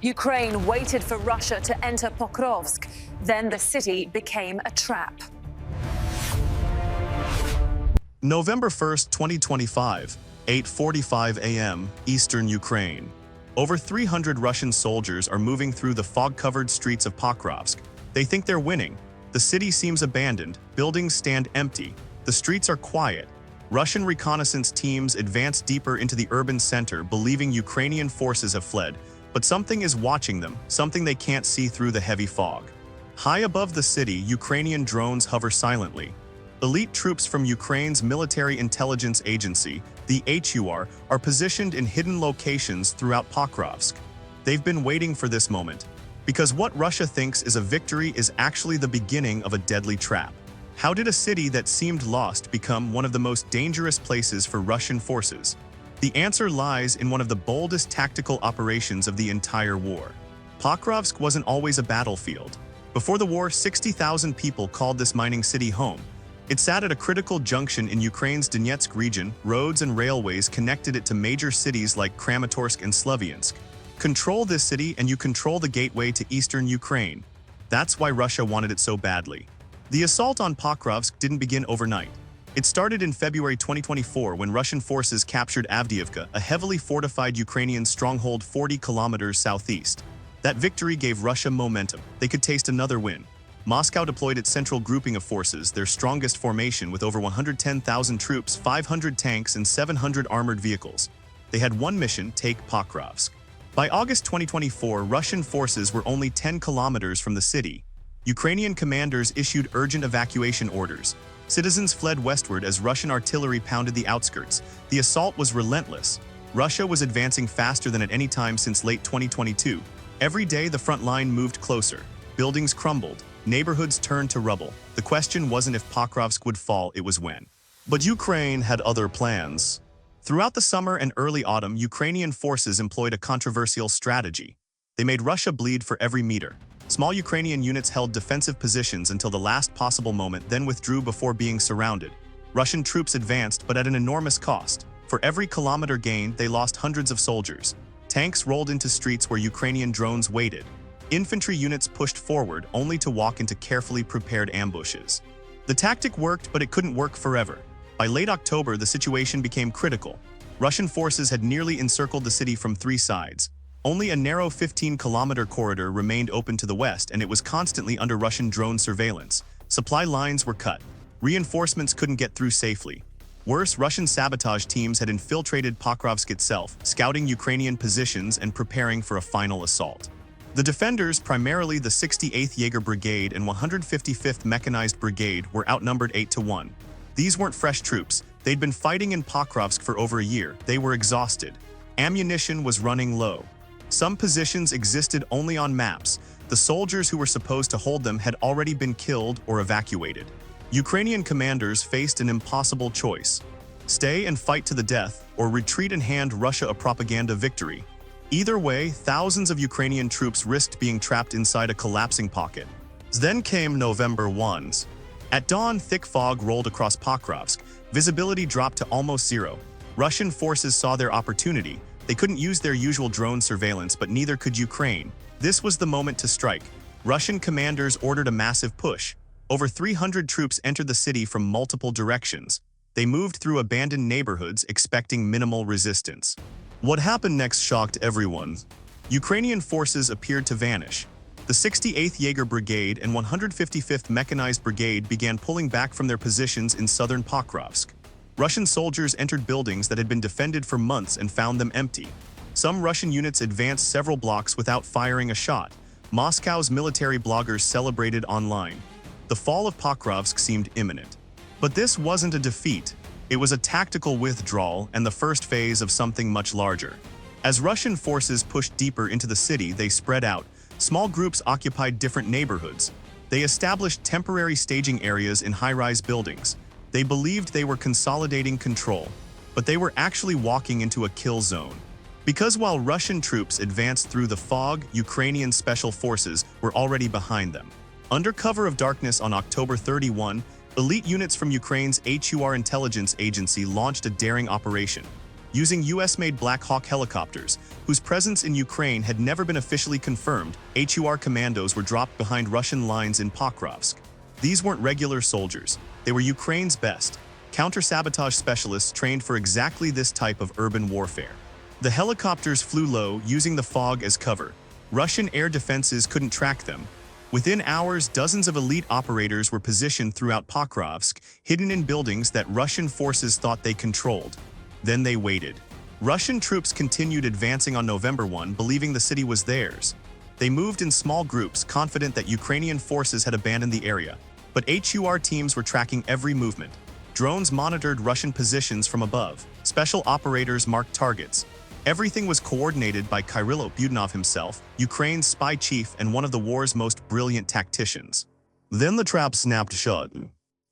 Ukraine waited for Russia to enter Pokrovsk. Then the city became a trap. November 1st, 2025, 8:45 a.m. Eastern Ukraine. Over 300 Russian soldiers are moving through the fog-covered streets of Pokrovsk. They think they're winning. The city seems abandoned, buildings stand empty, the streets are quiet. Russian reconnaissance teams advance deeper into the urban center, believing Ukrainian forces have fled. But something is watching them, something they can't see through the heavy fog. High above the city, Ukrainian drones hover silently. Elite troops from Ukraine's military intelligence agency, the HUR, are positioned in hidden locations throughout Pokrovsk. They've been waiting for this moment, because what Russia thinks is a victory is actually the beginning of a deadly trap. How did a city that seemed lost become one of the most dangerous places for Russian forces? The answer lies in one of the boldest tactical operations of the entire war. Pokrovsk wasn't always a battlefield. Before the war, 60,000 people called this mining city home. It sat at a critical junction in Ukraine's Donetsk region. Roads and railways connected it to major cities like Kramatorsk and Slavyansk. Control this city and you control the gateway to eastern Ukraine. That's why Russia wanted it so badly. The assault on Pokrovsk didn't begin overnight. It started in February 2024 when Russian forces captured Avdiivka, a heavily fortified Ukrainian stronghold 40 kilometers southeast. That victory gave Russia momentum. They could taste another win. Moscow deployed its central grouping of forces, their strongest formation with over 110,000 troops, 500 tanks, and 700 armored vehicles. They had one mission: take Pokrovsk. By August 2024, Russian forces were only 10 kilometers from the city. Ukrainian commanders issued urgent evacuation orders. Citizens fled westward as Russian artillery pounded the outskirts. The assault was relentless. Russia was advancing faster than at any time since late 2022. Every day, the front line moved closer. Buildings crumbled. Neighborhoods turned to rubble. The question wasn't if Pokrovsk would fall, it was when. But Ukraine had other plans. Throughout the summer and early autumn, Ukrainian forces employed a controversial strategy. They made Russia bleed for every meter. Small Ukrainian units held defensive positions until the last possible moment, then withdrew before being surrounded. Russian troops advanced, but at an enormous cost. For every kilometer gained, they lost hundreds of soldiers. Tanks rolled into streets where Ukrainian drones waited. Infantry units pushed forward, only to walk into carefully prepared ambushes. The tactic worked, but it couldn't work forever. By late October, the situation became critical. Russian forces had nearly encircled the city from three sides. Only a narrow 15-kilometer corridor remained open to the west, and it was constantly under Russian drone surveillance. Supply lines were cut. Reinforcements couldn't get through safely. Worse, Russian sabotage teams had infiltrated Pokrovsk itself, scouting Ukrainian positions and preparing for a final assault. The defenders, primarily the 68th Jaeger Brigade and 155th Mechanized Brigade, were outnumbered 8-1. These weren't fresh troops. They'd been fighting in Pokrovsk for over a year. They were exhausted. Ammunition was running low. Some positions existed only on maps. The soldiers who were supposed to hold them had already been killed or evacuated. Ukrainian commanders faced an impossible choice: stay and fight to the death, or retreat and hand Russia a propaganda victory. Either way, thousands of Ukrainian troops risked being trapped inside a collapsing pocket. Then came November 1. At dawn, thick fog rolled across Pokrovsk. Visibility dropped to almost zero. Russian forces saw their opportunity. They couldn't use their usual drone surveillance, but neither could Ukraine. This was the moment to strike. Russian commanders ordered a massive push. Over 300 troops entered the city from multiple directions. They moved through abandoned neighborhoods, expecting minimal resistance. What happened next shocked everyone. Ukrainian forces appeared to vanish. The 68th Jaeger Brigade and 155th Mechanized Brigade began pulling back from their positions in southern Pokrovsk. Russian soldiers entered buildings that had been defended for months and found them empty. Some Russian units advanced several blocks without firing a shot. Moscow's military bloggers celebrated online. The fall of Pokrovsk seemed imminent. But this wasn't a defeat. It was a tactical withdrawal and the first phase of something much larger. As Russian forces pushed deeper into the city, they spread out. Small groups occupied different neighborhoods. They established temporary staging areas in high-rise buildings. They believed they were consolidating control, but they were actually walking into a kill zone. Because while Russian troops advanced through the fog, Ukrainian special forces were already behind them. Under cover of darkness on October 31, elite units from Ukraine's HUR intelligence agency launched a daring operation. Using US-made Black Hawk helicopters, whose presence in Ukraine had never been officially confirmed, HUR commandos were dropped behind Russian lines in Pokrovsk. These weren't regular soldiers. They were Ukraine's best, counter-sabotage specialists trained for exactly this type of urban warfare. The helicopters flew low, using the fog as cover. Russian air defenses couldn't track them. Within hours, dozens of elite operators were positioned throughout Pokrovsk, hidden in buildings that Russian forces thought they controlled. Then they waited. Russian troops continued advancing on November 1, believing the city was theirs. They moved in small groups, confident that Ukrainian forces had abandoned the area. But HUR teams were tracking every movement. Drones monitored Russian positions from above. Special operators marked targets. Everything was coordinated by Kirill Budanov himself, Ukraine's spy chief and one of the war's most brilliant tacticians. Then the trap snapped shut.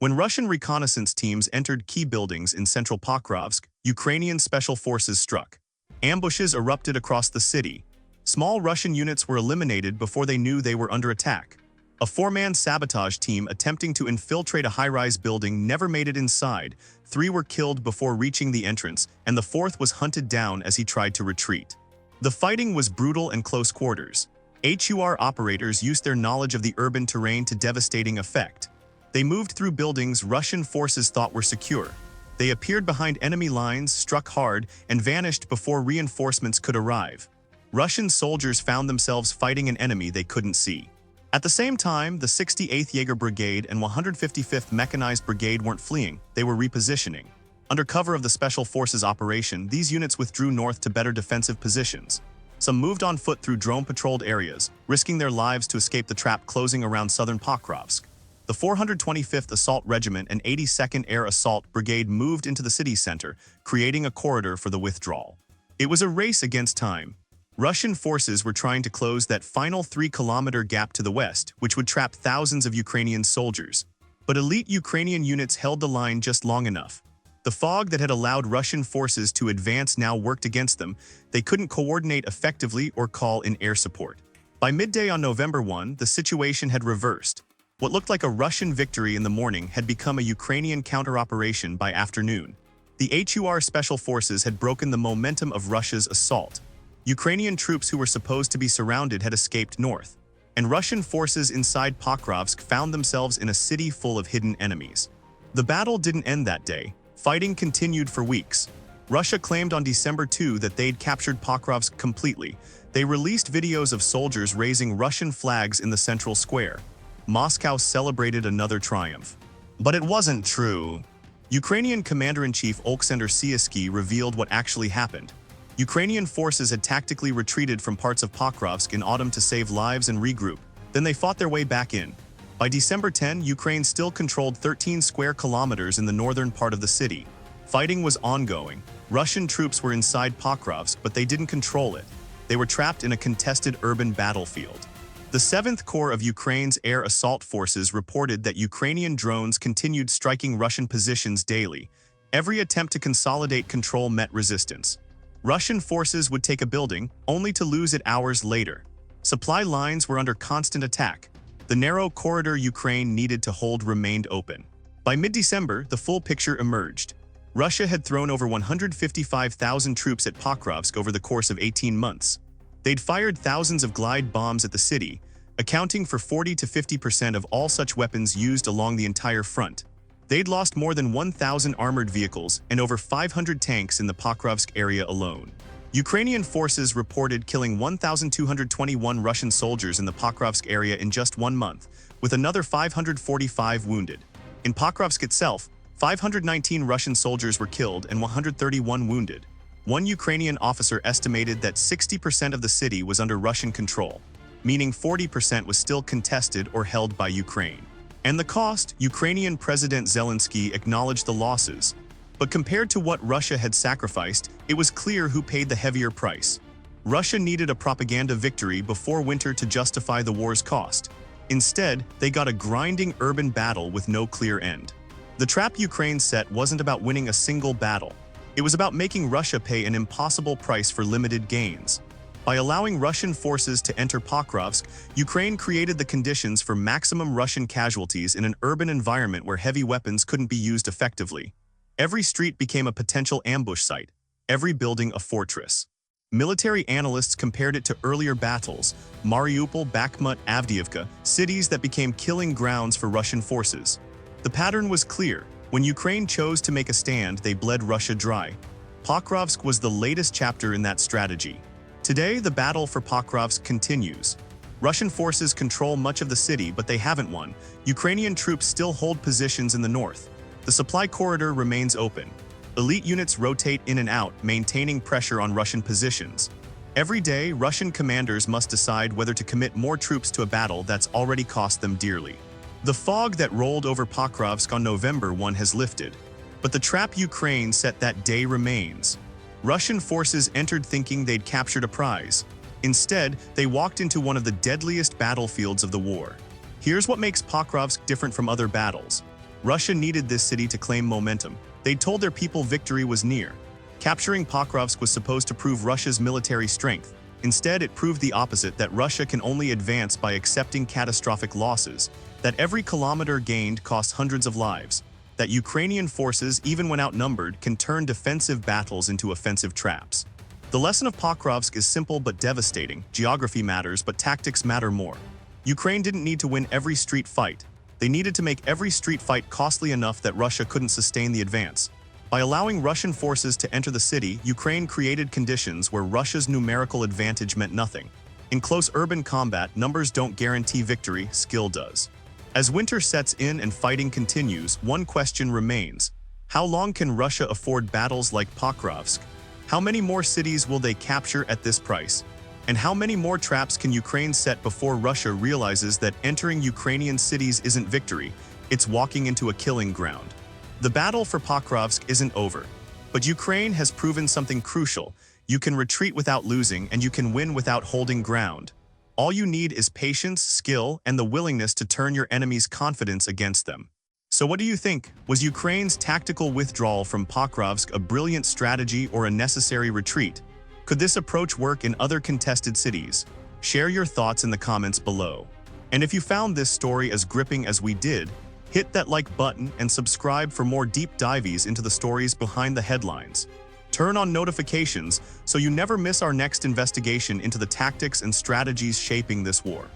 When Russian reconnaissance teams entered key buildings in central Pokrovsk, Ukrainian special forces struck. Ambushes erupted across the city. Small Russian units were eliminated before they knew they were under attack. A four-man sabotage team attempting to infiltrate a high-rise building never made it inside. 3 were killed before reaching the entrance, and the 4th was hunted down as he tried to retreat. The fighting was brutal and close quarters. HUR operators used their knowledge of the urban terrain to devastating effect. They moved through buildings Russian forces thought were secure. They appeared behind enemy lines, struck hard, and vanished before reinforcements could arrive. Russian soldiers found themselves fighting an enemy they couldn't see. At the same time, the 68th Jaeger Brigade and 155th Mechanized Brigade weren't fleeing, they were repositioning. Under cover of the Special Forces operation, these units withdrew north to better defensive positions. Some moved on foot through drone-patrolled areas, risking their lives to escape the trap closing around southern Pokrovsk. The 425th Assault Regiment and 82nd Air Assault Brigade moved into the city center, creating a corridor for the withdrawal. It was a race against time. Russian forces were trying to close that final 3-kilometer gap to the west, which would trap thousands of Ukrainian soldiers. But elite Ukrainian units held the line just long enough. The fog that had allowed Russian forces to advance now worked against them. They couldn't coordinate effectively or call in air support. By midday on November 1, the situation had reversed. What looked like a Russian victory in the morning had become a Ukrainian counter-operation by afternoon. The HUR Special Forces had broken the momentum of Russia's assault. Ukrainian troops who were supposed to be surrounded had escaped north, and Russian forces inside Pokrovsk found themselves in a city full of hidden enemies. The battle didn't end that day. Fighting continued for weeks. Russia claimed on December 2 that they'd captured Pokrovsk completely. They released videos of soldiers raising Russian flags in the central square. Moscow celebrated another triumph. But it wasn't true. Ukrainian Commander-in-Chief Oleksandr Syyskyi revealed what actually happened. Ukrainian forces had tactically retreated from parts of Pokrovsk in autumn to save lives and regroup. Then they fought their way back in. By December 10, Ukraine still controlled 13 square kilometers in the northern part of the city. Fighting was ongoing. Russian troops were inside Pokrovsk, but they didn't control it. They were trapped in a contested urban battlefield. The 7th Corps of Ukraine's air assault forces reported that Ukrainian drones continued striking Russian positions daily. Every attempt to consolidate control met resistance. Russian forces would take a building, only to lose it hours later. Supply lines were under constant attack. The narrow corridor Ukraine needed to hold remained open. By mid-December, the full picture emerged. Russia had thrown over 155,000 troops at Pokrovsk over the course of 18 months. They'd fired thousands of glide bombs at the city, accounting for 40 to 50% of all such weapons used along the entire front. They'd lost more than 1,000 armored vehicles and over 500 tanks in the Pokrovsk area alone. Ukrainian forces reported killing 1,221 Russian soldiers in the Pokrovsk area in just 1 month, with another 545 wounded. In Pokrovsk itself, 519 Russian soldiers were killed and 131 wounded. One Ukrainian officer estimated that 60% of the city was under Russian control, meaning 40% was still contested or held by Ukraine. And the cost, Ukrainian President Zelensky acknowledged the losses. But compared to what Russia had sacrificed, it was clear who paid the heavier price. Russia needed a propaganda victory before winter to justify the war's cost. Instead, they got a grinding urban battle with no clear end. The trap Ukraine set wasn't about winning a single battle. It was about making Russia pay an impossible price for limited gains. By allowing Russian forces to enter Pokrovsk, Ukraine created the conditions for maximum Russian casualties in an urban environment where heavy weapons couldn't be used effectively. Every street became a potential ambush site. every building a fortress. Military analysts compared it to earlier battles, Mariupol, Bakhmut, Avdiivka, cities that became killing grounds for Russian forces. The pattern was clear. When Ukraine chose to make a stand, they bled Russia dry. Pokrovsk was the latest chapter in that strategy. Today, the battle for Pokrovsk continues. Russian forces control much of the city, but they haven't won. Ukrainian troops still hold positions in the north. The supply corridor remains open. Elite units rotate in and out, maintaining pressure on Russian positions. Every day, Russian commanders must decide whether to commit more troops to a battle that's already cost them dearly. The fog that rolled over Pokrovsk on November 1 has lifted. But the trap Ukraine set that day remains. Russian forces entered thinking they'd captured a prize. Instead, they walked into one of the deadliest battlefields of the war. Here's what makes Pokrovsk different from other battles. Russia needed this city to claim momentum. They'd told their people victory was near. Capturing Pokrovsk was supposed to prove Russia's military strength. Instead, it proved the opposite, that Russia can only advance by accepting catastrophic losses, that every kilometer gained costs hundreds of lives, that Ukrainian forces, even when outnumbered, can turn defensive battles into offensive traps. The lesson of Pokrovsk is simple but devastating. Geography matters, but tactics matter more. Ukraine didn't need to win every street fight. They needed to make every street fight costly enough that Russia couldn't sustain the advance. By allowing Russian forces to enter the city, Ukraine created conditions where Russia's numerical advantage meant nothing. In close urban combat, numbers don't guarantee victory, skill does. As winter sets in and fighting continues, one question remains. How long can Russia afford battles like Pokrovsk? How many more cities will they capture at this price? And how many more traps can Ukraine set before Russia realizes that entering Ukrainian cities isn't victory, it's walking into a killing ground? The battle for Pokrovsk isn't over. But Ukraine has proven something crucial. You can retreat without losing, and you can win without holding ground. All you need is patience, skill, and the willingness to turn your enemy's confidence against them. So what do you think? Was Ukraine's tactical withdrawal from Pokrovsk a brilliant strategy or a necessary retreat? Could this approach work in other contested cities? Share your thoughts in the comments below. And if you found this story as gripping as we did, hit that like button and subscribe for more deep dives into the stories behind the headlines. Turn on notifications so you never miss our next investigation into the tactics and strategies shaping this war.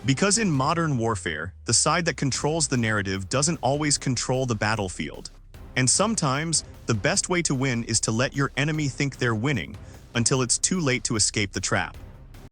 Because in modern warfare, the side that controls the narrative doesn't always control the battlefield. And sometimes, the best way to win is to let your enemy think they're winning until it's too late to escape the trap.